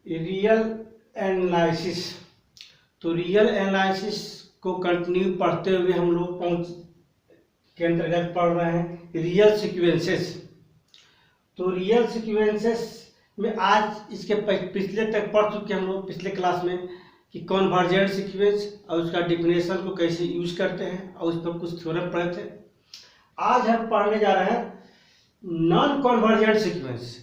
Real analysis. तो real analysis को continue पढ़ते हुए हम लोग के अंतर्गत पढ़ रहे हैं रियल सीक्वेंसेस। तो रियल सीक्वेंसेस में आज इसके पिछले तक पढ़ चुके हम लोग पिछले क्लास में कि कॉन्वर्जेंट सीक्वेंस और उसका डिफिनेशन को कैसे यूज करते हैं और उस पर कुछ थ्योरम पढ़े थे। आज हम पढ़ने जा रहे हैं नॉन कॉन्वर्जेंट सीक्वेंस।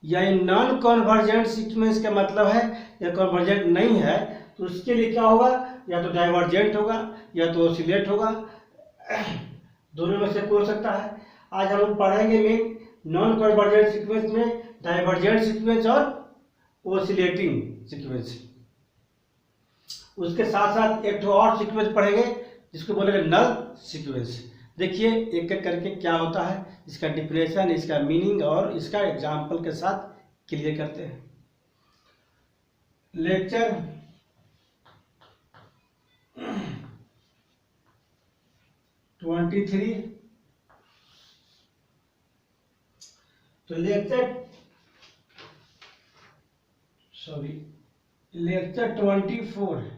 यानी नॉन कॉन्वर्जेंट सीक्वेंस का मतलब है या कॉन्वर्जेंट नहीं है तो उसके लिए क्या होगा, या तो डाइवर्जेंट होगा या तो ऑसिलेट होगा, दोनों में से कोई हो सकता है। आज हम लोग पढ़ेंगे मेन नॉन कॉन्वर्जेंट सीक्वेंस में डाइवर्जेंट सीक्वेंस और ऑसिलेटिंग सीक्वेंस। उसके साथ साथ एक और सीक्वेंस पढ़ेंगे जिसको बोलेंगे नल सीक्वेंस। देखिए एक एक करके क्या होता है, इसका डिफिनेशन, इसका मीनिंग और इसका एग्जाम्पल के साथ क्लियर करते हैं। लेक्चर 23। तो लेक्चर 24।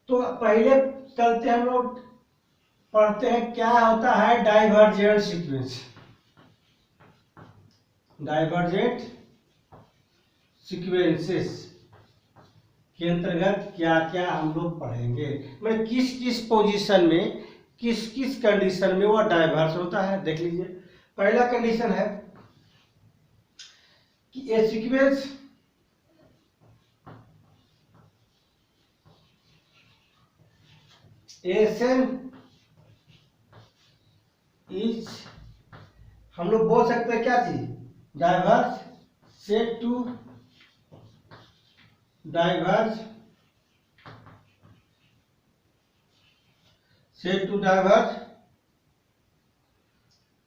तो पहले चलते हम लोग पढ़ते हैं क्या होता है डाइवर्जेंट सीक्वेंस। डाइवर्जेंट सीक्वेंसेस के अंतर्गत क्या क्या हम लोग पढ़ेंगे, मतलब किस किस पोजीशन में किस किस कंडीशन में वो डाइवर्स होता है। देख लीजिए, पहला कंडीशन है कि ए सीक्वेंस एसन इज, हम लोग बोल सकते हैं क्या चीज, डाइवर्स सेट टू डाइवर्स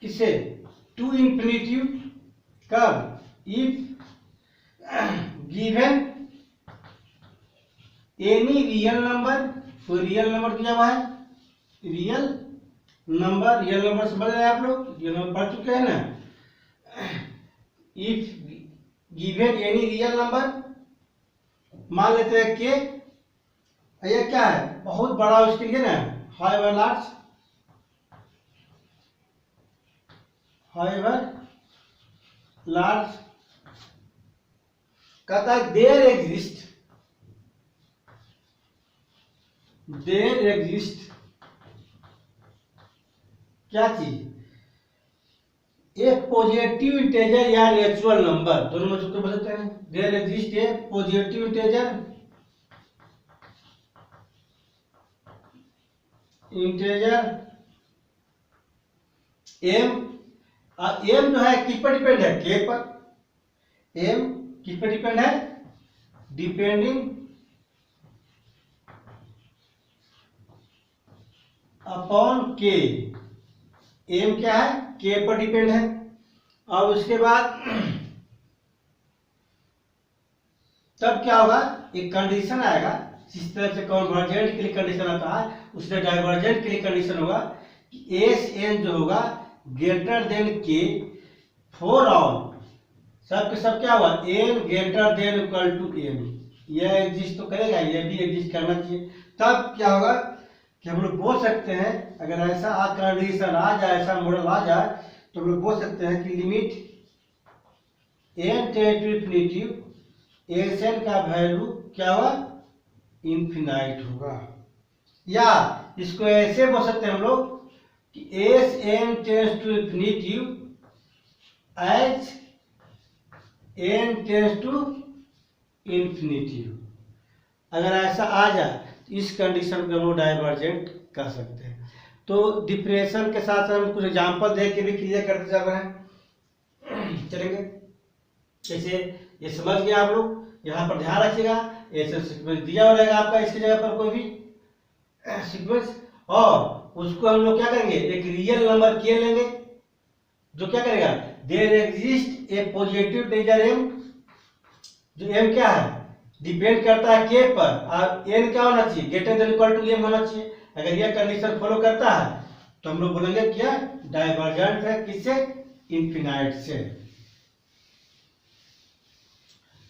किसे, टू इंफिनिटिव कब, if given any real number. कोई रियल नंबर दिया हुआ है, रियल नंबर समझ रहे हैं आप लोग, रियल नंबर पढ़ चुके हैं ना। If given any real number, मान लेते हैं कि ये क्या है, बहुत बड़ा उसके लिए ना, हाइवर लार्ज कहता है देयर एग्जिस्ट क्या चीज, एक पॉजिटिव इंटीजर या नेचुरल नंबर, दोनों में सूत्र बोल सकते हैं। There exist a positive integer M, M जो है किस पर डिपेंड है, के पर। एम किस पर डिपेंड है, डिपेंडिंग अपॉन के। एम क्या है, के पर डिपेंड है। और उसके बाद तब क्या होगा, एक कंडीशन आएगा, जिस तरह से कॉन्वर्जेंट के लिए कंडीशन आता है उस तरह डाइवर्जेंट के लिए कंडीशन होगा कि एस एन जो होगा greater than K for all, सब के सब क्या हुआ, N greater than equal to M. यह एग्जिस्ट तो करेगा, यह भी एग्जिस्ट करना चाहिए। तब क्या होगा कि हम लोग बोल सकते हैं, अगर ऐसा कंडीशन आ जाए, ऐसा मॉडल आ जाए, तो हम लोग बोल सकते हैं कि limit N tend to infinity S N का वैल्यू क्या हुआ, इनफिनाइट होगा। या इसको ऐसे बोल सकते हैं हम लोग कि S N tends to infinity as N tends to infinity. अगर ऐसा आ जाए तो इस कंडीशन को हम लोग डाइवर्जेंट कर सकते हैं। तो डिफरेंशियल के साथ हम कुछ एग्जांपल देख के भी क्लियर करते चल रहे हैं, चलेंगे। जैसे ये समझ गए आप लोग, यहाँ पर ध्यान रखिएगा, ऐसे सीक्वेंस दिया हुआ रहेगा आपका, इसकी जगह पर कोई भी सीक्वेंस, और उसको हम लोग क्या करेंगे, एक रियल नंबर के लेंगे जो क्या करेगा, there exist a positive integer M, जो एम क्या है, डिपेंड करता है के पर, और एन क्या होना चाहिए, greater than equal to M होना चाहिए। अगर यह कंडीशन फॉलो करता है तो हम लोग बोलेंगे क्या डाइवर्जेंट है, किससे, इनफिनाइट से।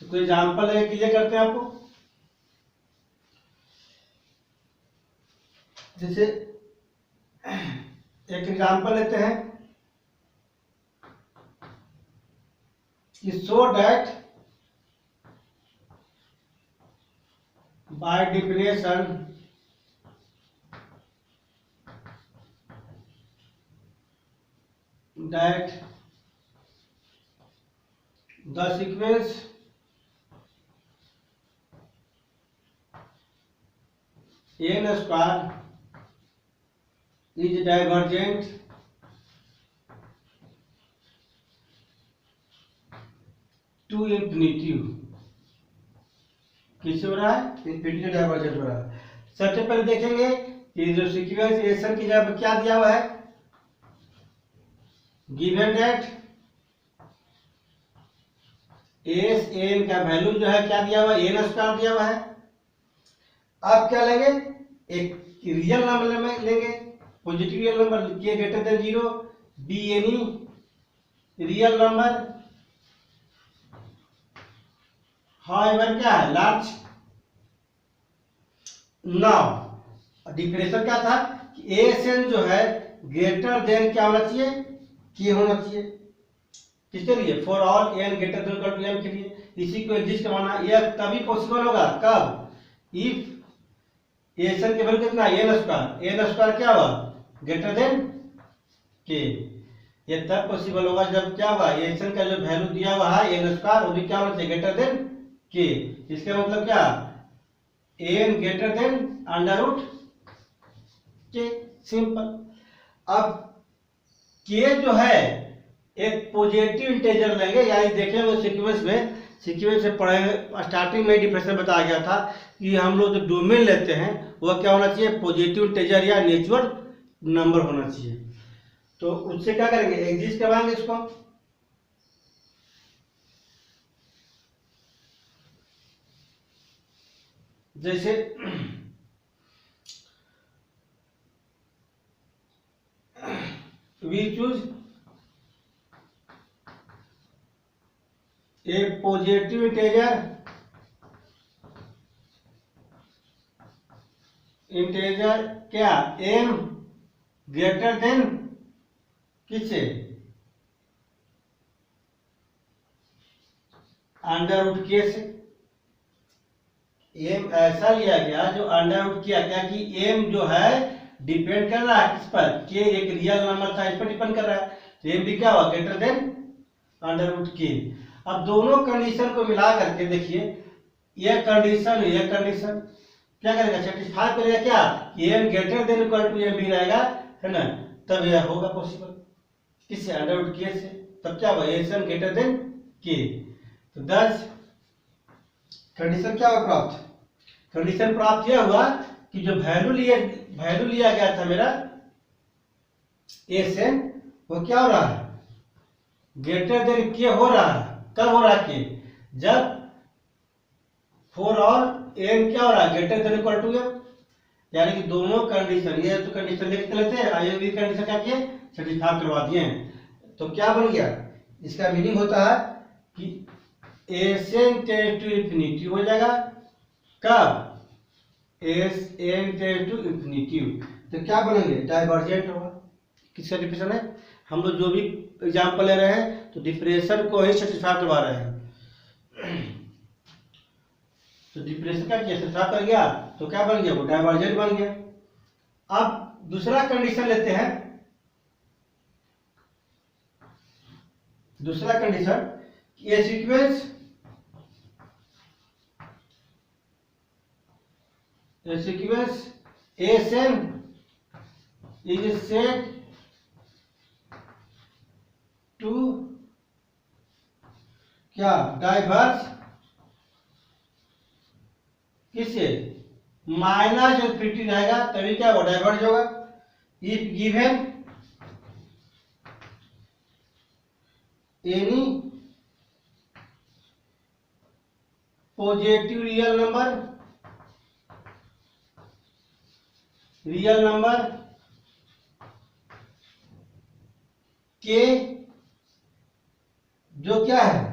तो कोई एग्जाम्पल है क्लियर करते हैं आपको, जैसे एक एग्जाम्पल लेते हैं कि so that by definition that the sequence n square is divergent to infinity। किससे हो रहा है, इन्फिनिटी डाइवर्जेंट हो रहा है। सबसे पहले देखेंगे कि जो सीक्वेंस एसन की जगह पर क्या दिया हुआ है, गिवन दैट एस एन का वैल्यू जो है क्या दिया हुआ है, एन स्क्वायर दिया हुआ है। अब क्या लेंगे, एक रियल नंबर में लेंगे, पॉजिटिव रियल नंबर के greater than 0, be any real number, however क्या है, लार्ज। नाउ डिफिनेशन क्या था कि एस एन जो है ग्रेटर देन क्या होना चाहिए, के होना चाहिए। किसके लिए, for all N greater than equal to M के लिए। इसी को एग्जिस्ट करवाना, यह तभी पॉसिबल होगा कब, इफ एसन के वैल्यू कितना, एन स्क्वायर, एन स्क्वायर क्या हुआ, ग्रेटर देन के। ये तब पॉसिबल होगा जब क्या होगा, एसन का जो वैल्यू दिया हुआ है एन स्क्वायर, वो भी क्या होना चाहिए, ग्रेटर देन के। इसका मतलब क्या, N greater than under root K, simple. अब के जो है एक पॉजिटिव इंटीजर लेंगे, यानी देखेंगे सीक्वेंस में, सीक्वेंस से पढ़ेंगे, स्टार्टिंग में डिफरेंशियल बताया गया था कि हम लोग जो डोमेन लेते हैं वह क्या होना चाहिए, पॉजिटिव इंटीजर या नेचुरल नंबर होना चाहिए। तो उससे क्या करेंगे, एग्जिस्ट करवाएंगे इसको। जैसे we choose a positive integer क्या, एम ग्रेटर देन किससे, अंडर रूट के से। एम ऐसा लिया गया जो अंडर रूट किया क्या कि एम जो है डिपेंड कर रहा है किस पर, के एक रियल नंबर था, इस पर डिपेंड कर रहा है। तो एम भी क्या हुआ, ग्रेटर देन अंडर रूट के। अब दोनों कंडीशन को मिला करके देखिए, यह कंडीशन क्या करेगा, सेटिस्फाई करेगा क्या, M greater than equal to M भी रहेगा, है ना, तब यह होगा पॉसिबल, किससे, अंडर रूट के से। तब क्या होगा, एम ग्रेटर देन के। तो 10 कंडीशन क्या हुआ प्राप्त, कंडीशन प्राप्त यह हुआ कि जो वैल्यू लिया गया था मेरा एस एन, वो क्या हो रहा है, ग्रेटर देन के हो रहा है। कब हो रहा है के, जब फॉर ऑल एन क्या हो रहा है, greater than equal to M. यानी कि दोनों कंडीशन, ये तो कंडीशन लेके लेते हैं, आइए भी कंडीशन क्या किए, सेटिस्फाई करवा दिए हैं। तो क्या बन गया, इसका मीनिंग होता है कि S N tends to infinity हो जाएगा, कब, S N tends to infinity. तो क्या बनेंगे, डाइवर्जेंट होगा। किसका डिफिनेशन है, हम लोग जो भी एग्जाम्पल ले रहे हैं तो डिफरेंशियल को ही सेटिस्फाई करवा रहे हैं। तो डिफरेंशियल का किया, सेटिस्फाई कर गया तो क्या बन गया, वो डाइवर्जेंट बन गया। अब दूसरा कंडीशन लेते हैं, दूसरा कंडीशन, ये sequence S N is said to क्या, डाइवर्स किससे, माइनस इंफिनिटी रहेगा तभी क्या वो डाइवर्ज होगा। If given any positive real number K जो क्या है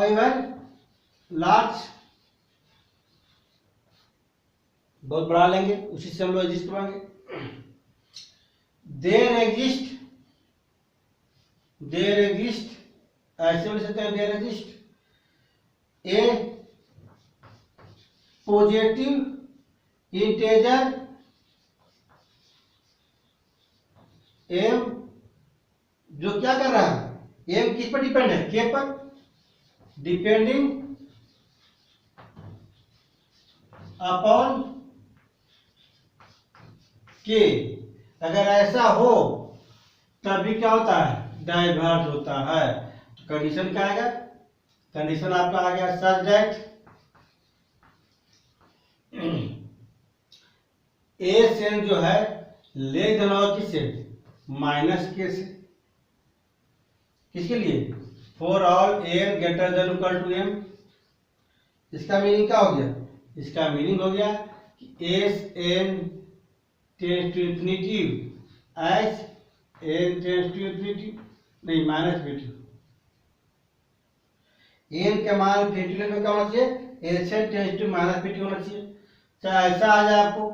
इवन लार्ज, बहुत बड़ा लेंगे, उसी से हम लोग एग्जिस्ट करवाएंगे। देयर एग्जिस्ट ऐसे बोल सकते हैं, there exist a positive integer m जो क्या कर रहा है, एम किस पर डिपेंड है, के पर, डिपेंडिंग अपॉन के। अगर ऐसा हो तभी क्या होता है, डाइवर्ज होता है। तो कंडीशन क्या आएगा, कंडीशन आपका आ गया सच दैट ए सेन जो है लेस देन और किससे, माइनस के से। किसके लिए, for all N greater than equal to m. इसका मीनिंग क्या हो गया, इसका मीनिंग हो गया कि S n tends to infinity s n tends to infinity, नहीं माइनस इंफिनिटिव, एन के मान इंफिनिटिव में क्या होना चाहिए, s n tends to minus infinity होना चाहिए। चाहे ऐसा आ जाए आपको,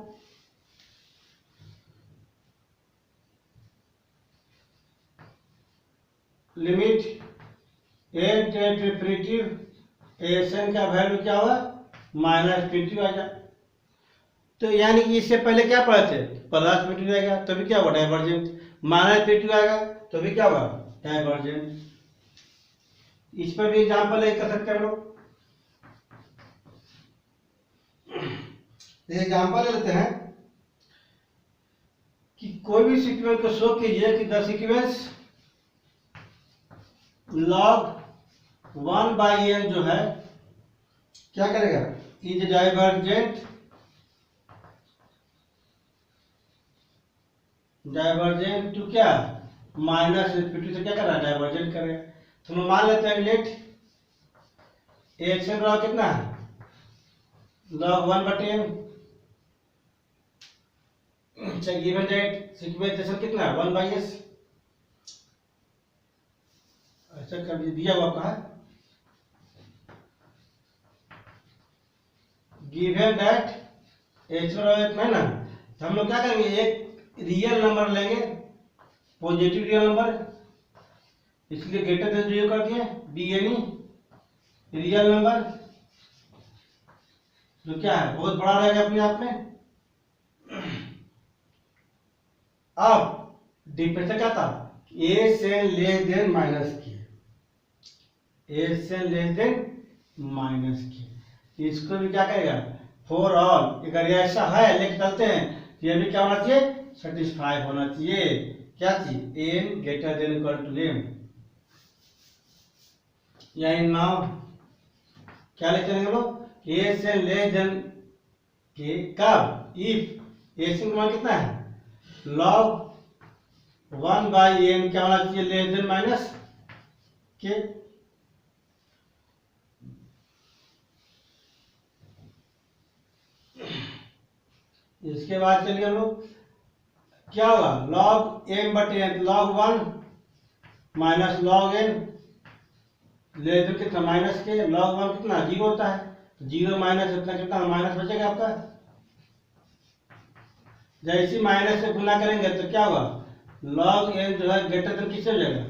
limit n tends to infinity s N का वैल्यू क्या हुआ, माइनस इंफिनिटिव आ जाए। तो यानी कि इससे पहले क्या पढ़े थे, प्लस इंफिनिटिव आएगा तभी क्या हुआ, डाइवर्जेंट। माइनस इंफिनिटिव आएगा तभी क्या हुआ, डाइवर्जेंट। इस पर भी एग्जांपल एक कर सकते हैं हम लोग। एग्जांपल ले लेते हैं कि कोई भी सीक्वेंस को शो कीजिए कि द सीक्वेंस log 1/n जो है क्या करेगा, इज डाइवर्जेंट टू क्या, माइनस इंफिनिटी से क्या कर रहा है, डाइवर्जेंट करेगा। तो हम मान लेते हैं लेट एक्शन लॉग कितना है, log 1/n। अच्छा गिवन दैट सीक्वेंस कितना है, 1/s। ऐसा कर दिया हुआ आपका है, गिवन दैट एक्शन लॉग इतना है ना। तो हम लोग क्या करेंगे, एक रियल नंबर लेंगे, पॉजिटिव रियल नंबर, इसलिए ग्रेटर देन 0 कर दिए, बी एनी रियल नंबर जो क्या है बहुत बड़ा रहेगा अपने आप में। अब डिफरेंस क्या था, ए से लेस देन माइनस के, ए से लेस देन माइनस के। इसको भी क्या करेगा, फॉर ऑल, अगर ऐसा है लेके चलते हैं, ये भी क्या होना चाहिए, सेटिस्फाई होना चाहिए। क्या चीज, n greater than equal to M. यानी नाउ क्या लेते हैं हम लोग, ए से लेस देन के कब, इफ ए से मान कितना है, log 1/n क्या होना चाहिए, लेस देन माइनस के। इसके बाद चलिए हम लोग क्या होगा, log m/n, log 1 minus log n less than कितना, माइनस के। log 1 कितना 0 होता है, तो 0 माइनस इतना कितना माइनस बचेगा आपका। जैसे माइनस से गुना करेंगे तो क्या होगा, log n जो है ग्रेटर देन किससे हो जाएगा,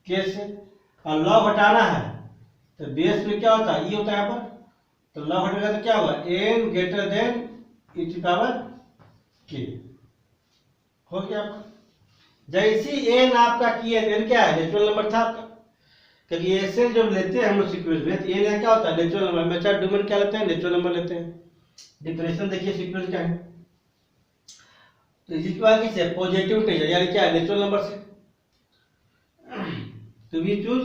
के से। और log हटाना है तो बेस में क्या होता है, ई होता है यहाँ पर, तो log हटेगा तो क्या होगा, n greater than e to power के हो गया आपका। जैसी n आपका की है, n क्या है, नेचुरल नंबर था आपका, क्योंकि ऐसे जब लेते हैं हम लोग सीक्वेंस में तो n क्या होता है, नेचुरल नंबर में। चार डोमेन क्या लेते हैं, नेचुरल नंबर लेते हैं। डिफरेंशियल देखिए सीक्वेंस क्या है, तो इसके बाद किससे, पॉजिटिव इंटीजर यानी क्या है, नेचुरल नंबर से। तो we choose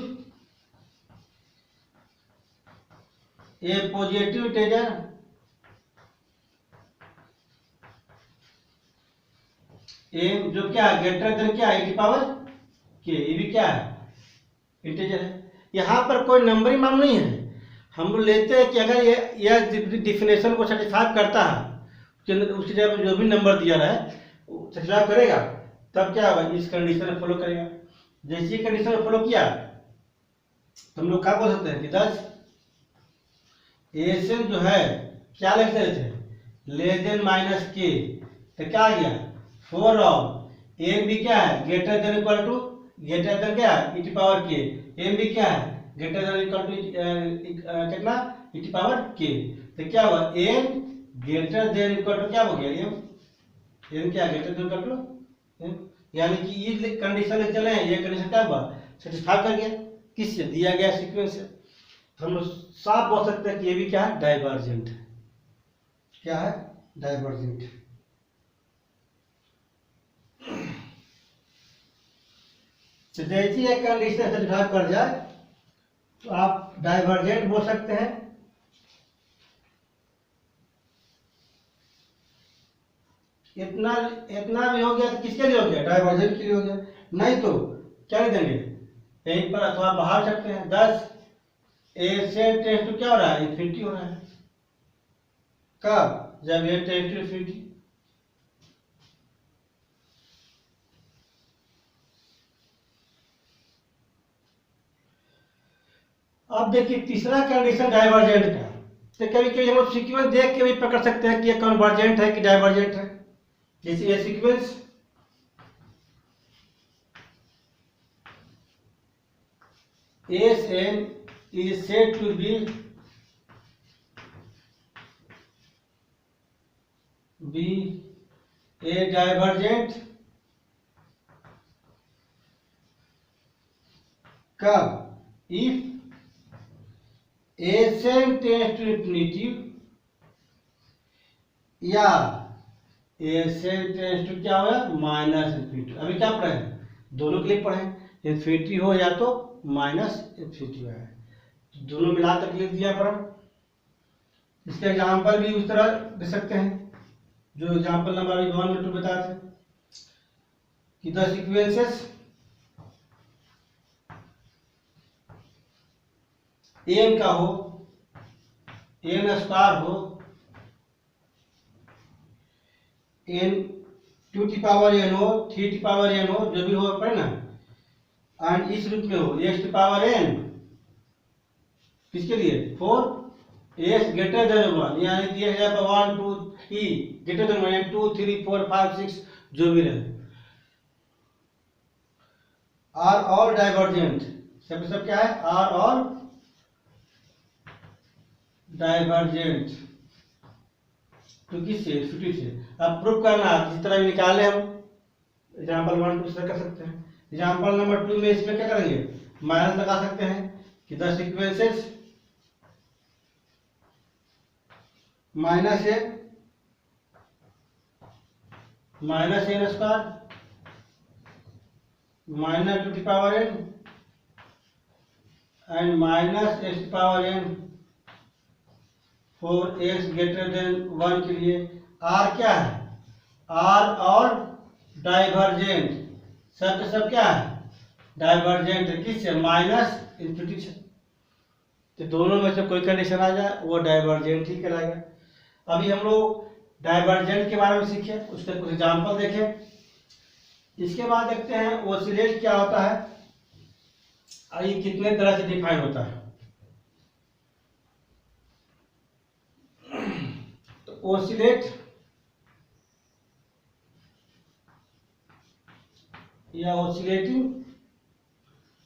a positive integer M जो क्या है, ग्रेटर देन क्या है, e की पावर के। ये भी क्या है, इंटीजर है। यहाँ पर कोई नंबरी मान नहीं है। हम लोग लेते हैं कि अगर यह डिफिनेशन को सेटिस्फाई करता है, उसकी जगह पर जो भी नंबर दिया रहा है सेटिस्फाई करेगा, तब क्या होगा, इस कंडीशन में फॉलो करेगा। जैसे कंडीशन में फॉलो किया तो हम लोग क्या बोल सकते हैं कि 10 एसन जो है क्या लिख सकते थे, लेस देन माइनस के, तो क्या आ गया 4 ऑफ एम भी क्या है greater than equal to, greater than क्या है e पावर के, एम भी क्या है ग्रेटर देन इक्वल टू कितना e पावर के, तो क्या हुआ m greater than equal to क्या हो गया एम क्या greater than equal to M, यानी कि ये कंडीशन में चले हैं, ये कंडीशन क्या हुआ सेटिस्फाई कर गया किससे दिया गया सीक्वेंस से। तो हम लोग साफ बोल सकते हैं कि ये भी क्या है डाइवर्जेंट है, क्या है डाइवर्जेंट। तो जैसी एक कंडीशन सेटिस्फाई कर जाए तो आप डाइवर्जेंट बोल सकते हैं। इतना इतना भी हो गया तो किसके लिए हो गया, डाइवर्जेंट के लिए हो गया। नहीं तो क्या नहीं देंगे यहीं पर, अथवा बाहर सकते हैं 10 ए से टेंस टू क्या हो रहा है इन्फिनिटी हो रहा है, कब जब ये टेंस टू इन्फिनिटी। अब देखिए तीसरा कंडीशन डाइवर्जेंट का, तो कभी कभी हम लोग सीक्वेंस देख के भी पकड़ सकते हैं कि ये कन्वर्जेंट है कि डाइवर्जेंट है। जैसे ये sequence s n is said to be a divergent कब if Asn tends to infinity या Asn tends to क्या होगा माइनस इन्फिनिटी। अभी क्या पढ़े हैं, दोनों के लिए पढ़े, इन्फिनिटी हो या तो माइनस इन्फिनिटी हो, दोनों मिलाकर लिख दिया पर। इसके एग्जाम्पल भी उस तरह दे सकते हैं जो एग्जाम्पल नंबर अभी 1 में 2 बताए थे कि द सीक्वेंसेस एन का हो, एन स्क्वायर हो, एन 2 पावर एन हो, 3 पावर एन हो, जो भी हो पर ना, एंड इस रूप में हो x पावर एन, किसके लिए 4 एस ग्रेटर देन 1, यानी दिया गया 1 2 3 ग्रेटर देन 1 2 3 4 5 6 जो भी रहे, आर ऑल डाइवर्जेंट, सब क्या है आर ऑल डाइवर्जेंट तो किससे इन्फिनिटी से। अब प्रूफ करना जिस तरह निकाले हम एग्जांपल 1 2 से कर सकते हैं। एग्जांपल नंबर 2 में इसमें क्या करेंगे माइनस लगा सकते हैं कि the sequences minus n square minus 2 power n and minus x power n for x greater than 1 के लिए आर क्या है आर और डाइवर्जेंट, सब क्या है डाइवर्जेंट किससे माइनस इन्फिनिटी से। तो दोनों में से कोई कंडीशन आ जाए वो डाइवर्जेंट ही कहलाएगा। अभी हम लोग डाइवर्जेंट के बारे में सीखे, उसके कुछ एग्जाम्पल देखें। इसके बाद देखते हैं ओसिलेट क्या होता है और ये कितने तरह से डिफाइन होता है। तो ओसिलेट या ओसिलेटिंग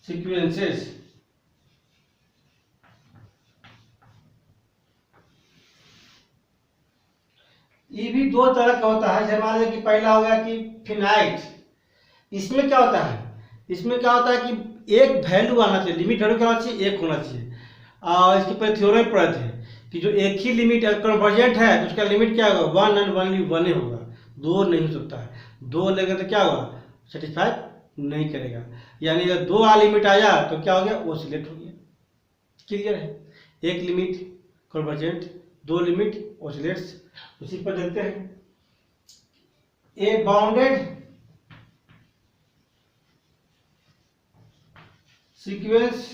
सीक्वेंसेस ये भी 2 तरह का होता है। जैसे मान लीजिए कि पहला हो गया कि फिनाइट, इसमें क्या होता है, इसमें क्या होता है कि एक वैल्यू आना चाहिए, लिमिट वैल्यू क्या होना चाहिए 1 होना चाहिए। और इसके पहले थ्योरम पढ़े थे कि जो एक ही लिमिट कन्वर्जेंट है तो उसका लिमिट क्या होगा 1 एंड ओनली 1 ही होगा, 2 नहीं हो सकता है। 2 लेंगे तो क्या होगा सेटिस्फाई नहीं करेगा, यानी अगर 2 आ लिमिट आया तो क्या हो गया ओसिलेट हो गया। क्लियर है, एक लिमिट कन्वर्जेंट, 2 लिमिट ओसिलेट्स। उसी पर देखते हैं ए बाउंडेड सीक्वेंस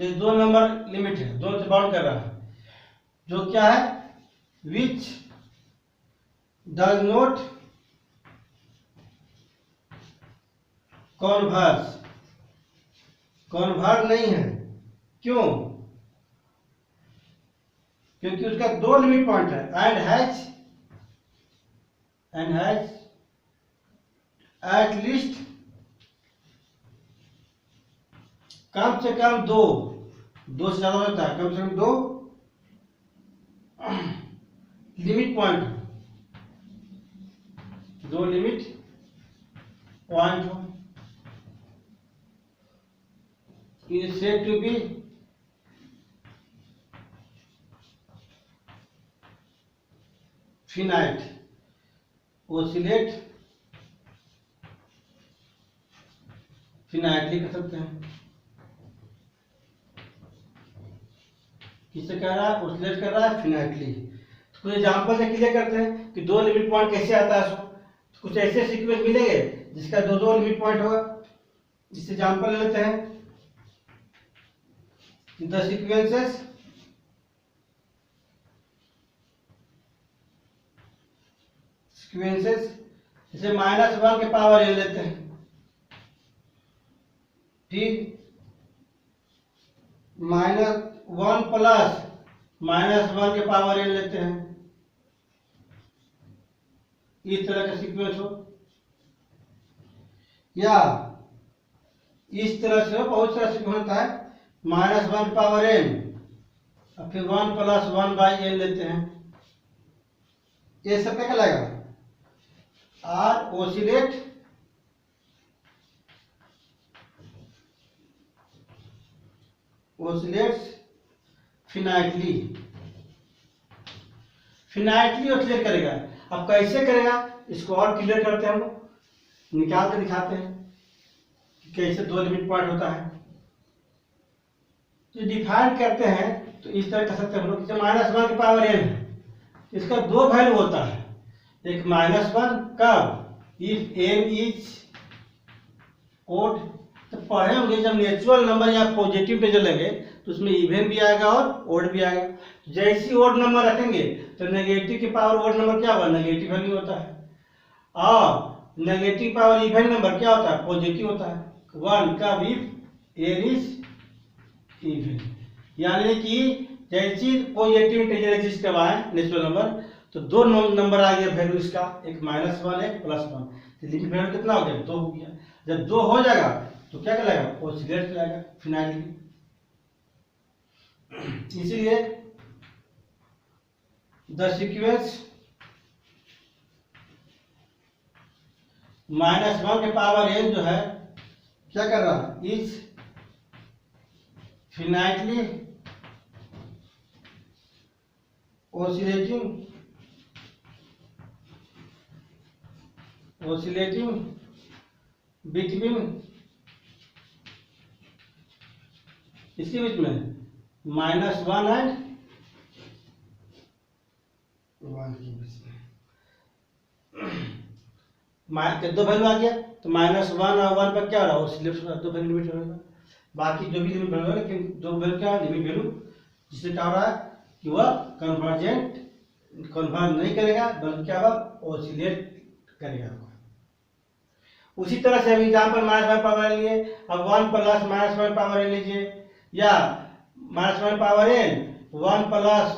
तो ये 2 नंबर लिमिट है, 2 से बाउंड कर रहा है, जो क्या है, which does not converse, convert नहीं है। क्यों? क्योंकि उसका 2 लिमिट पॉइंट है, एंड हैज एट लीस्ट, कम से कम 2 से ज्यादा होता है, कम से कम 2 लिमिट पॉइंट, 2 लिमिट पॉइंट हो, is said to be finite, oscillate finitely कर सकते हैं। किससे कह रहा है? ओसिलेट कर रहा है फिनाइटली। तो कुछ एग्जांपल से क्लियर करते हैं कि 2 लिमिट पॉइंट कैसे आता है। तो कुछ ऐसे सीक्वेंस मिलेंगे जिसका 2 लिमिट पॉइंट होगा। जिससे एग्जांपल लेते हैं, the sequences जैसे -1 के पावर n लेते हैं, ठीक, -1 प्लस -1 के पावर n लेते हैं, इस तरह का सीक्वेंस हो, या इस तरह से हो, बहुत सारा सीक्वेंस होता है, -1 पावर n और फिर 1 प्लस 1 बाई n लेते हैं। ये सब क्या कहलाएगा? आर ओसिलेट फिनाइटली ओसिलेट करेगा। अब कैसे करेगा इसको और क्लियर करते हैं, हम निकाल के दिखाते हैं कि कैसे 2 लिमिट पॉइंट होता है। जो डिफाइन करते हैं तो इस तरह कर सकते हैं हम लोग, जैसे -1 के पावर n है, इसका 2 वैल्यू होता है, एक -1 कब, इफ n इज ओड। तो पढ़े होंगे जब नेचुरल नंबर या पॉजिटिव इंटीजर लेंगे तो उसमें इवन भी आएगा और ओड भी आएगा। जैसी ओड नंबर रखेंगे तो नेगेटिव की पावर ओड नंबर क्या होगा, नेगेटिव वैल्यू होता है, और नेगेटिव पावर इवन नंबर क्या होता है, पॉजिटिव होता है। 1 कब, इफ n इज इवन। यानी कि जैसी पॉजिटिव इंटीजर एग्जिस्ट करवाएं नेचुरल नंबर, तो 2 नंबर आ गया वैल्यू इसका, एक -1 एक +1, तो लिमिट वैल्यू कितना हो गया, 2 हो गया। जब 2 हो जाएगा तो क्या कहलाएगा, ओसिलेट कहलाएगा फिनाइटली। इसीलिए द सीक्वेंस -1 के पावर n जो है क्या कर रहा है, इज finitely oscillating between, इसके बीच में -1 एंड 1 के बीच में 2 वैल्यू आ गया, तो -1 और 1 पर क्या हो रहा है, ओसिलेट हो रहा है, 2 वैल्यू लिमिट होगा। बाकी जो भी लिमिट वैल्यू है, लेकिन 2 वैल्यू क्या लिमिट वैल्यू, जिससे क्या हो रहा है कि वह कन्वर्ज नहीं करेगा, बल्कि क्या होगा, ओसिलेट करेगा। उसी तरह से हम एग्जाम्पल -1 पावर n लिए, अब 1 प्लस -1 पावर n लीजिए, या -1 power n 1 plus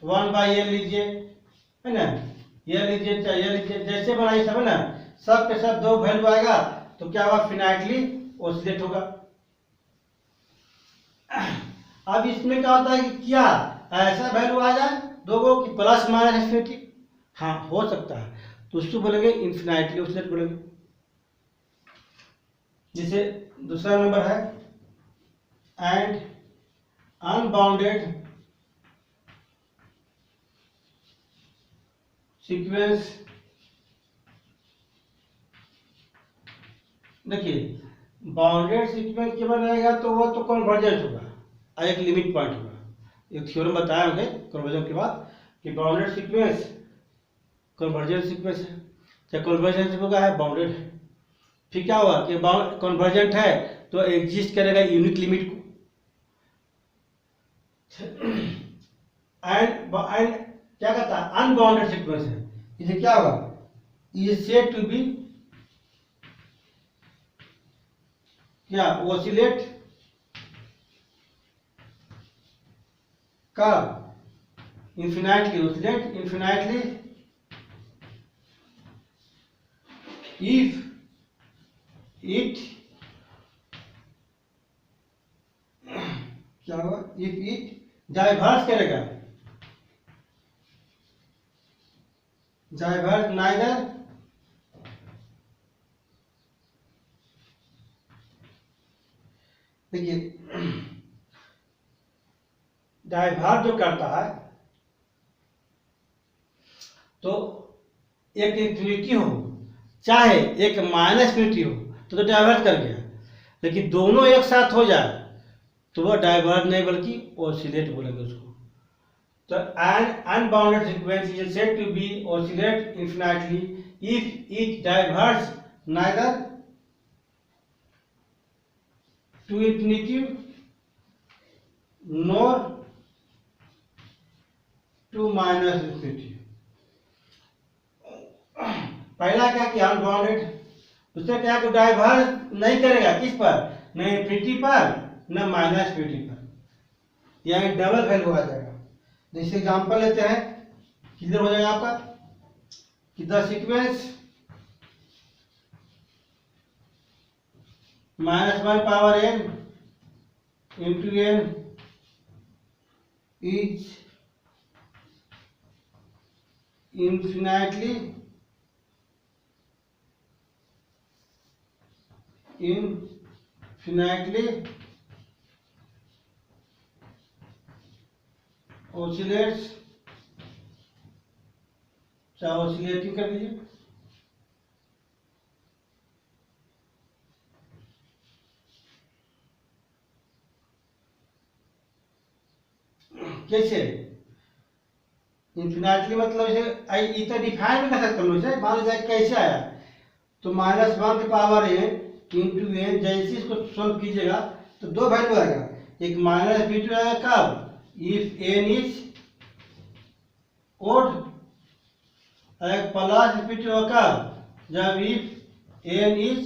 1 by n लीजिए, है ना, ये लीजिए चाहे ये लीजिए, जैसे बनाइए सब, है ना, सब के सब 2 वैल्यू आएगा तो क्या होगा, फिनाइटली ओसिलेट होगा। अब इसमें क्या होता है कि क्या ऐसा वैल्यू आ जाए 2 को कि प्लस माइनस इन्फिनिटी, हाँ हो सकता है, तो उसको बोलेंगे इन्फिनाइटली ओसिलेट बोलेंगे। जैसे दूसरा नंबर है, एंड अनबाउंडेड सीक्वेंस। देखिए बाउंडेड सीक्वेंस के बनेगा तो वो तो कन्वर्जेंट होगा, एक लिमिट पॉइंट होगा। एक थ्योरम बताया हमने कन्वर्जन के बाद कि बाउंडेड सीक्वेंस कन्वर्जेंट सीक्वेंस है, चाहे कन्वर्जेंट होगा है बाउंडेड है। फिर क्या होगा कि कन्वर्जेंट है तो एग्जिस्ट करेगा यूनिक लिमिट को, एंड क्या कहता है, अनबाउंडेड सीक्वेंस है, इसे क्या होगा, इज सेड टू बी क्या, ऑसिलेट कब, इंफिनाइटली, ऑसिलेट इंफिनाइटली इफ इट क्या होगा, इफ इट डाइवर्स करेगा, डाइवर्स नाइदर देखिए, डाइवर्स जो करता है तो एक इंफिनिटी हो चाहे एक माइनस इंफिनिटी हो तो डाइवर्स कर गया, लेकिन दोनों एक साथ हो जाए तो वह डाइवर्स नहीं बल्कि ऑसिलेट बोलेंगे उसको। तो an unbounded sequence is said to be oscillate infinitely if it diverse neither to infinity nor to minus infinity. पहला क्या कि अनबाउंडेड, दूसरा क्या कि डाइवर्स नहीं करेगा, किस पर, न इंफिनिटी पर न माइनस इंफिनिटी पर, यानी डबल वैल्यू आ जाएगा। जैसे एग्जांपल लेते हैं, किधर हो जाएगा आपका कि the sequence -1 power n into n is infinitely oscillates, चाहे oscillating कर लीजिए, कैसे इंफिनिटली, मतलब इसे इतना डिफाइन भी कर सकते हम लोग, मान लीजिए कैसे आया तो -1 की पावर n इंटू n, जैसे इसको सॉल्व कीजिएगा तो दो वैल्यू आएगा, एक माइनस इंफिनिटी आएगा कब, इफ n इज ओड, एक प्लस इंफिनिटी होगा कब, जब if n is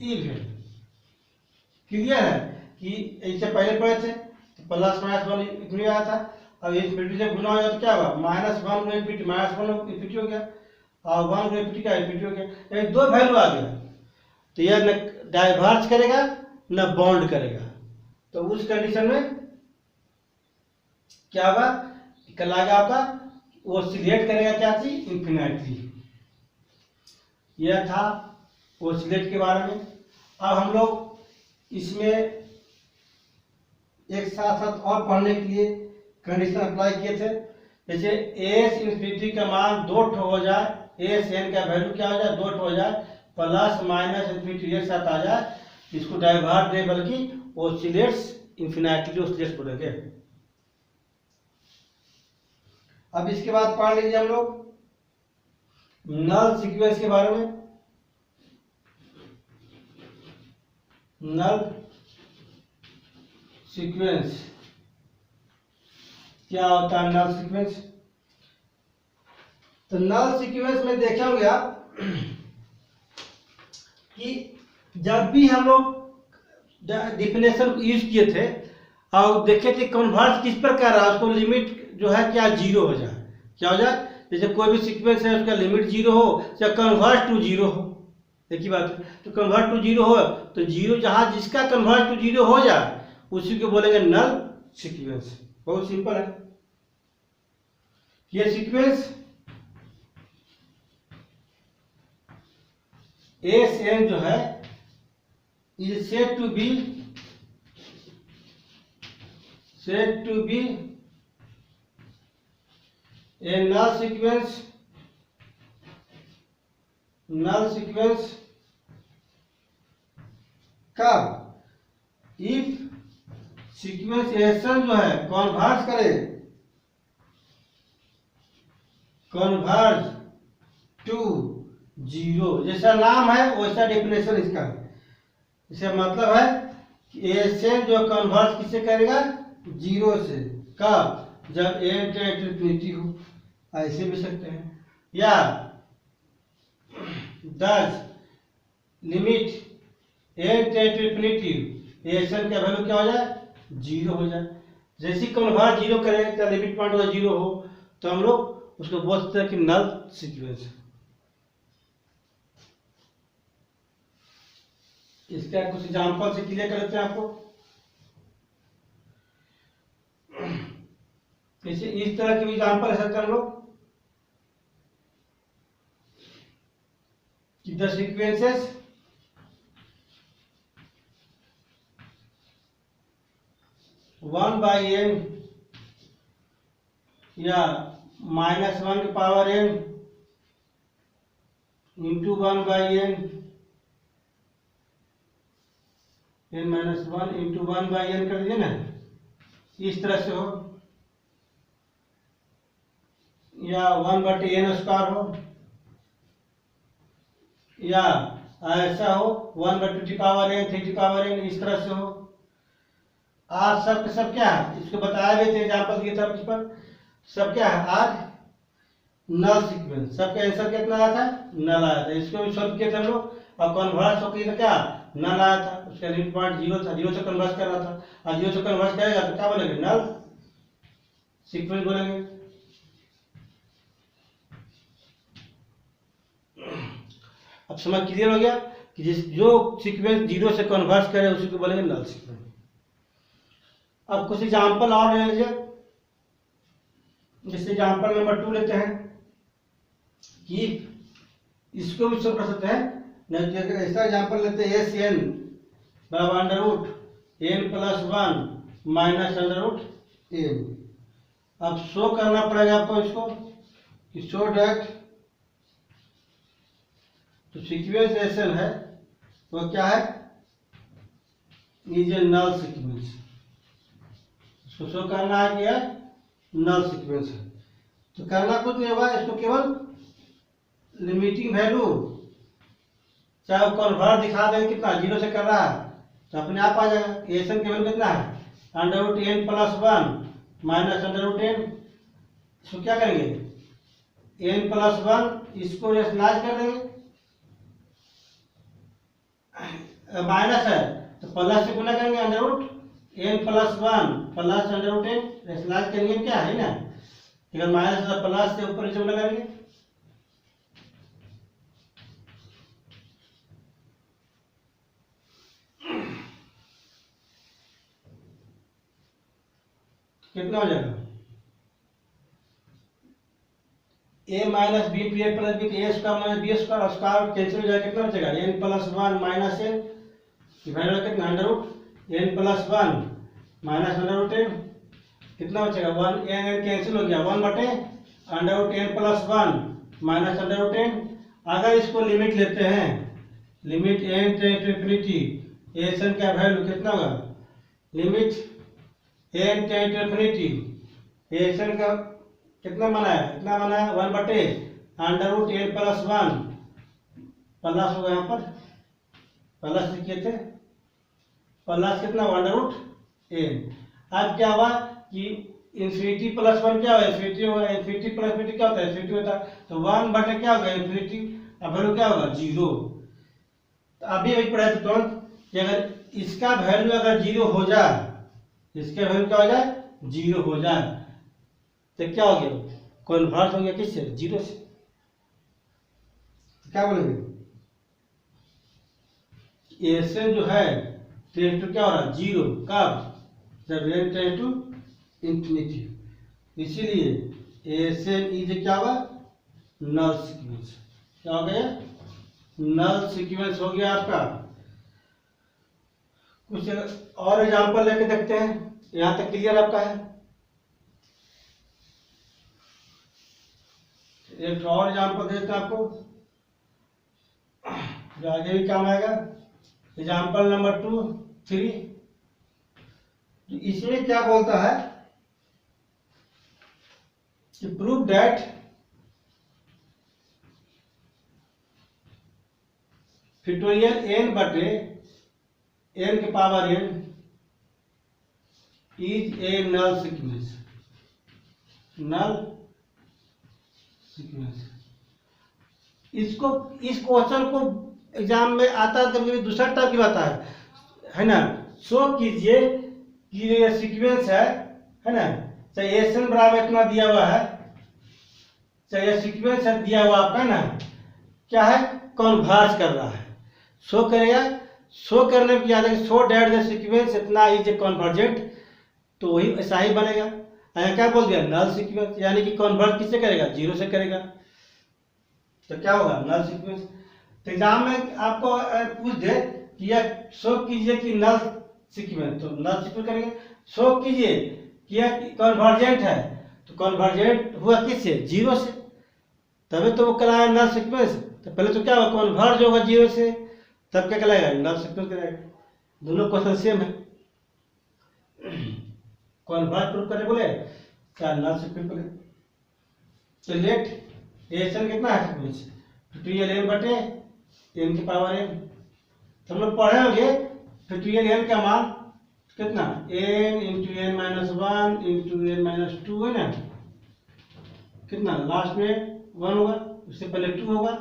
even. Clear है कि इससे पहले पढ़े थे तो प्लस माइनस वाली इतनी आया था, अब इंफिनिटी से गुना हो जाए तो क्या होगा, -1 इंफिनिटी -1 इंफिनिटी हो गया और 1 इंफिनिटी का इंफिनिटी हो गया, यानी दो वैल्यू आ गया। तो यह न डाइवर्स करेगा न बाउंड करेगा, तो उस कंडीशन में क्या होगा, कल आएगा आपका ऑसिलेट करेगा क्या चीज, इंफिनिटली। यह था ऑसिलेट के बारे में। अब हम लोग इसमें एक साथ साथ और पढ़ने के लिए कंडीशन अप्लाई किए थे, जैसे एस इंफिनिटी का मान 2 हो जाए, एस एन का वैल्यू क्या हो जाए 2 हो जाए, प्लस माइनस इंफिनिटी एक साथ आ जाए, इसको डाइवर्स नहीं बल्कि ऑसिलेट्स इंफिनिटली ऑसिलेट्स बोलेंगे। अब इसके बाद पढ़ लीजिए हम लोग नल सीक्वेंस के बारे में। नल सीक्वेंस क्या होता है, नल सीक्वेंस, तो नल सीक्वेंस में देखा होगा कि जब भी हम लोग डिफिनेशन यूज किए थे और देखे थे कन्वर्स किस पर कर रहा है, उसको लिमिट जो है क्या जीरो हो जाए, क्या हो जाए, जैसे कोई भी सीक्वेंस है उसका लिमिट जीरो हो या कन्वर्ट टू जीरो हो, एक ही बात है। तो कन्वर्ट टू जीरो हो तो जीरो जहां जिसका कन्वर्ट टू जीरो हो जाए उसी को बोलेंगे नल सीक्वेंस। बहुत सिंपल है ये सीक्वेंस। एस एन जो है is said to be a null sequence कब, इफ सीक्वेंस एसन जो है कन्वर्ज करे, कन्वर्ज टू जीरो, जैसा नाम है वैसा डेफिनेशन इसका। इसका मतलब है कि एसन जो कन्वर्ज किससे करेगा, जीरो से, कब? जब n टेंड टू इन्फिनिटी हो, ऐसे भी सकते हैं, या दस limit n tend to infinity n का वैल्यू क्या हो जाए? 0 हो जाए। जैसे कन्वर्ट 0 करें तो लिमिट पॉइंट होगा 0 हो, तो हम लोग उसको बोल सकते हैं कि नल सीक्वेंस है। इसका कुछ एग्जांपल से क्लियर कर देते हैं आपको। इस तरह के एग्जांपल है सकते हैं हम लोग कि the sequences one by n या -1 की power n into 1 by n, n-1 into 1 by n कर दिए ना, इस तरह से हो, या 1/n स्क्वायर हो, या ऐसा हो 1/2 पावर n 3 पावर n, इस तरह से हो। आज सब के सब क्या है, इसको बताया भी थे एग्जाम्पल दिए था इस पर, सब क्या है आज नल सीक्वेंस। सबका आंसर कितना आया था? नल आया था। इसको भी सॉल्व किए थे हम लोग, और कन्वर्स होकर तो क्या नल आया था, उसका लिमिट पॉइंट 0 था, 0 से कन्वर्स कर रहा था, और 0 से कन्वर्स करेगा तो क्या बोलेंगे? नल सीक्वेंस बोलेंगे। अब समझ क्लियर हो गया कि जो सीक्वेंस 0 से कन्वर्स करे उसी को बोलेंगे नल सीक्वेंस। अब कुछ एग्जाम्पल और ले लीजिए, जैसे एग्जाम्पल नंबर 2 लेते हैं कि इसको भी सॉल्व कर सकते हैं। ऐसा एग्जाम्पल लेते हैं एस एन बराबर under root n plus 1 minus under root n। अब शो करना पड़ेगा आपको इसको कि शो डैट तो सीक्वेंस एस एन है वो क्या है? Is a null sequence. इसको शो करना है कि है नल सीक्वेंस है, तो करना कुछ नहीं होगा, इसको केवल लिमिटिंग वैल्यू चाहे वो कन्वर्ट दिखा दें कितना 0 से कर रहा है तो अपने आप आ जाएगा। एसन की वैल्यू कितना है? Under root n plus 1 minus under root n। इसको क्या करेंगे? n प्लस 1 इसको रेशनलाइज कर देंगे, माइनस है तो प्लस से गुना करेंगे, under root n plus 1 plus under root n rationalise करेंगे, क्या है ना, अगर माइनस है प्लस से ऊपर नीचे गुना करेंगे। कितना हो जाएगा? a minus b to a plus b, a square minus b square, square cancel हो जाएगा, कितना बचेगा? n प्लस 1 माइनस n की वैल्यू कितना? Under root n plus 1 minus under root n, कितना बचेगा? 1 n कैंसिल हो गया, 1 बटे under root n plus 1 minus under root n। अगर इसको लिमिट लेते हैं, limit n tend to infinity n का वैल्यू कितना होगा? Limit n tend to infinity n का कितना माना है? कितना माना है? 1 बटे under root n plus 1 plus होगा, यहाँ पर प्लस लिखे थे, प्लस कितना? Under root n। अब क्या हुआ कि इंफिनिटी प्लस 1 क्या होगा? इंफिनिटी होगा, इंफिनिटी प्लस इंफिनिटी क्या होता है? इंफिनिटी होता है, तो 1 बटे क्या होगा? इंफिनिटी, अब वैल्यू क्या होगा? 0। तो अभी वही पढ़ा था तुरंत कि अगर इसका वैल्यू अगर 0 हो जाए, इसका वैल्यू क्या हो जाए? 0 हो जाए तो क्या हो गया? कन्वर्ट हो गया किससे? 0 से। क्या बोलेंगे? एसन जो है टेंड टू क्या हो रहा है? 0। कब? जब n टेंड टू इंफिनिटी। इसीलिए एसन इज क्या हुआ? नल सीक्वेंस। क्या हो गया? नल सीक्वेंस हो गया आपका। कुछ और एग्जांपल लेके देखते हैं, यहां तक क्लियर आपका है। एक और एग्जांपल देते हैं आपको जो आगे भी काम आएगा। Example number 2, 3। इसमें क्या बोलता है कि प्रूव दैट फैक्टोरियल n बटे n के power n is a null sequence. Null sequence. इसको इस क्वेश्चन को एग्जाम में आता है, कभी दूसरा टाइप की आता है ना। शो कीजिए कि ये सीक्वेंस है ना, चाहे एसन बराबर इतना दिया हुआ है, चाहे सीक्वेंस है दिया हुआ आपका ना, क्या है, कन्वर्ज कर रहा है, शो करेगा। शो करने में याद है कि शो डेट द सीक्वेंस इतना इज ए कन्वर्जेंट, तो वही ऐसा ही बनेगा। यहाँ क्या बोल दिया, नल सीक्वेंस, यानी कि कन्वर्ट किससे करेगा, जीरो से करेगा, तो क्या होगा, नल सीक्वेंस। तो एग्जाम में आपको पूछ दे कि यह शो कीजिए कि नल सीक्वेंस, तो नल सीक्वेंस करेंगे। शो कीजिए कि यह कन्वर्जेंट है, तो कन्वर्जेंट हुआ किससे, जीरो से, तभी तो वो कराया नल सीक्वेंस। तो पहले तो क्या होगा, कन्वर्ज होगा जीरो से, तब क्या कहलाएगा, नल सीक्वेंस कहलाएगा। दोनों क्वेश्चन सेम है, कन्वर्ज प्रूफ करने बोले क्या नल सीक्वेंस बोले। तो लेट एसन कितना है सीक्वेंस, फैक्टोरियल n बटे n की पावर n। तो हम लोग पढ़े होंगे फैक्टोरियल n का मान कितना, n into n minus one into n minus two है ना, कितना लास्ट में 1 होगा, उससे पहले 2 होगा,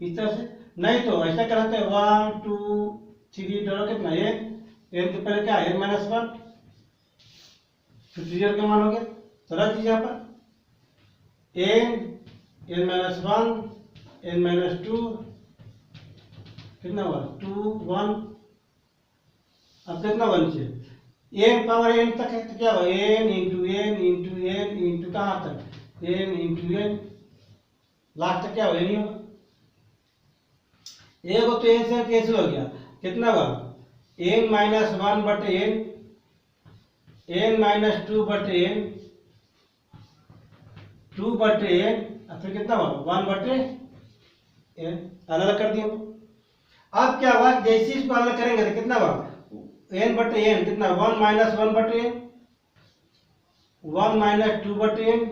इस तरह से। नहीं तो ऐसा कराते हैं 1 2 3 डॉलर कितना n के पहले क्या n माइनस वन, फैक्टोरियल का मान हो गया। तो रख दीजिए यहाँ पर n minus one n minus two, कितना हुआ 2 1, अब कितना हुआ नीचे, n पावर n तक है, तो क्या हुआ n इंटू n इंटू कहाँ तक n इंटू n, लास्ट तक क्या हुआ n ही होगा। एक तो n से कैंसिल हो गया, कितना हुआ n माइनस वन बटे n माइनस टू बटे n, 2 बटे n, और फिर कितना हुआ 1 बटे n, अलग कर दिया। अब क्या हुआ, जैसे इसको अलग करेंगे तो कितना हुआ n बटे n, कितना 1 माइनस वन बटे n, 1 माइनस टू बटे n।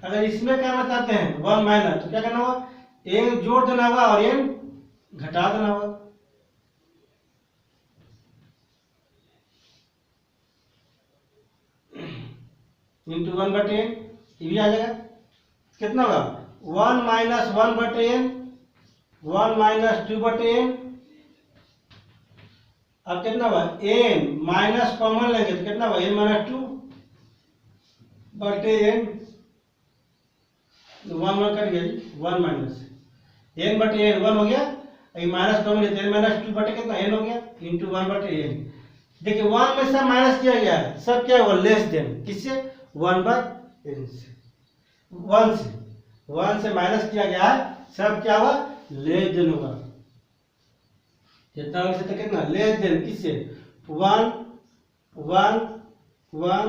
अगर इसमें करना चाहते हैं 1 माइनस, तो क्या करना होगा, n जोड़ देना होगा और n घटा देना होगा। इंटू 1 बटे n, ये भी आ जाएगा, कितना होगा 1 माइनस वन बटे n, 1 माइनस टू बटे n। अब कितना हुआ n माइनस कॉमन लेंगे तो कितना हुआ n माइनस टू बटे n, 1 कट गया, 1 माइनस n बटे n 1 हो गया, माइनस कॉमन लेते n माइनस टू बटे कितना n हो गया, इंटू 1 बटे n। देखिए 1 में सब माइनस किया गया है, सब क्या हुआ लेस देन, किससे 1 बाय n से, 1 से माइनस किया गया है, सब क्या हुआ लेस देन होगा, जितना हो सकता कितना लेस देन, किससे 1 1 1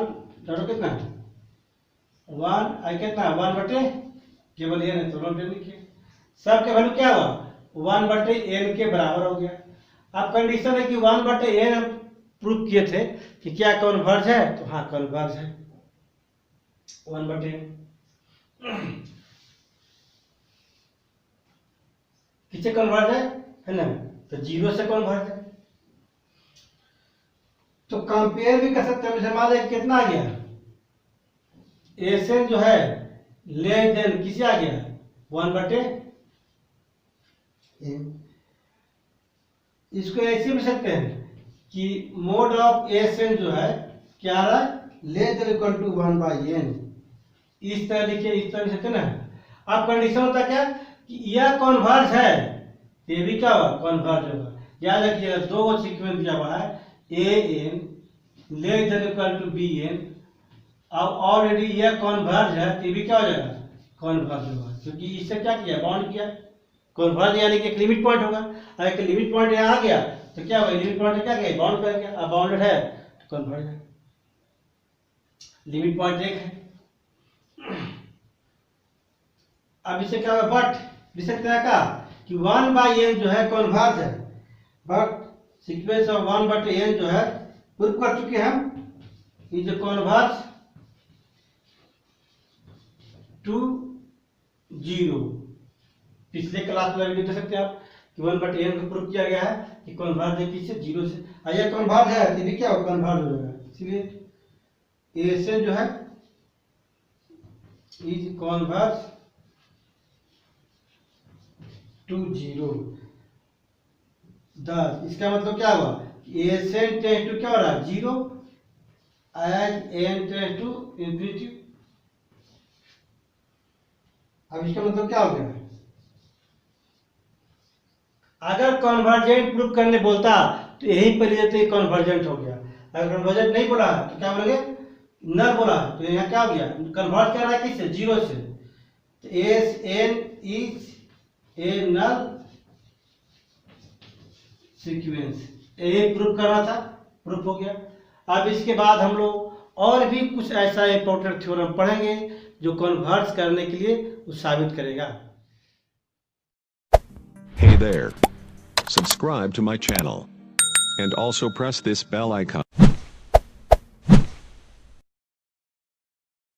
डॉट कितना 1 आई कितना 1 बटे केवल n है तो नॉट लिखिए, सब के वैल्यू क्या हुआ 1 बटे n के बराबर हो गया। अब कंडीशन है कि 1 बटे n हम प्रूफ किए थे कि क्या कन्वर्ज है, तो हाँ कन्वर्ज है 1 बटे किससे कन्वर्ज है ना, तो जीरो से कन्वर्ज है। तो कंपेयर भी कर सकते हैं, जैसे मान लीजिए कितना आ गया एसन जो है लेस देन किसे आ गया 1 बटे n। इसको ऐसे भी सकते हैं कि मोड ऑफ एसन जो है क्या रहा less than equal to 1 by n, इस तरह लिखिए, इस तरह लिख सकते ना। अब कंडीशन होता क्या कि यह कन्वर्ज है, ये भी क्या होगा कन्वर्ज होगा। याद रखिएगा दो सीक्वेंस दिया हुआ है an less than equal to bn, अब ऑलरेडी यह कन्वर्ज है, तो ये भी क्या हो जाएगा कन्वर्ज होगा, क्योंकि इससे क्या किया बाउंड किया, कन्वर्ज यानी कि एक लिमिट पॉइंट होगा। अगर एक लिमिट पॉइंट यहाँ आ गया तो क्या होगा, लिमिट पॉइंट क्या किया बाउंड कर गया, अब बाउंडेड है तो कन्वर्ज है, लिमिट पॉइंट एक है। अब इसे क्या होगा बट लिख सकते हैं क्या कि 1 बाई n जो है कन्वर्ज है, बट सीक्वेंस ऑफ 1 बटे n जो है प्रूफ कर चुके हैं हम, इज कन्वर्ज टू 0। पिछले क्लास में वीडियो देख सकते हैं आप कि 1 बटे n को प्रूफ किया गया है कि कन्वर्ज है किससे 0 से, अगर कन्वर्ज है तो भी क्या हो कन्वर्ज हो जाएगा, इसलिए ASN जो है इज कॉन्वर्स टू 0। दस, इसका मतलब क्या हुआ, ASN टेंस टू क्या हो रहा है 0 as n tends to infinity. अब इसका मतलब क्या हो गया, अगर कन्वर्जेंट प्रूफ करने बोलता तो यही पर लेते कन्वर्जेंट हो गया। अगर कन्वर्जेंट नहीं बोला तो क्या बोलेंगे, नल बोला तो यहाँ क्या हो गया, कन्वर्ट कर रहा है किससे, 0 से। तो ASN is a null sequence, यही प्रूफ करना था, प्रूफ हो गया। अब इसके बाद हम लोग और भी कुछ ऐसा इंपॉर्टेंट थ्योरम पढ़ेंगे जो कन्वर्स करने के लिए वो साबित करेगा। Hey there. Subscribe to my channel. And also press this bell icon.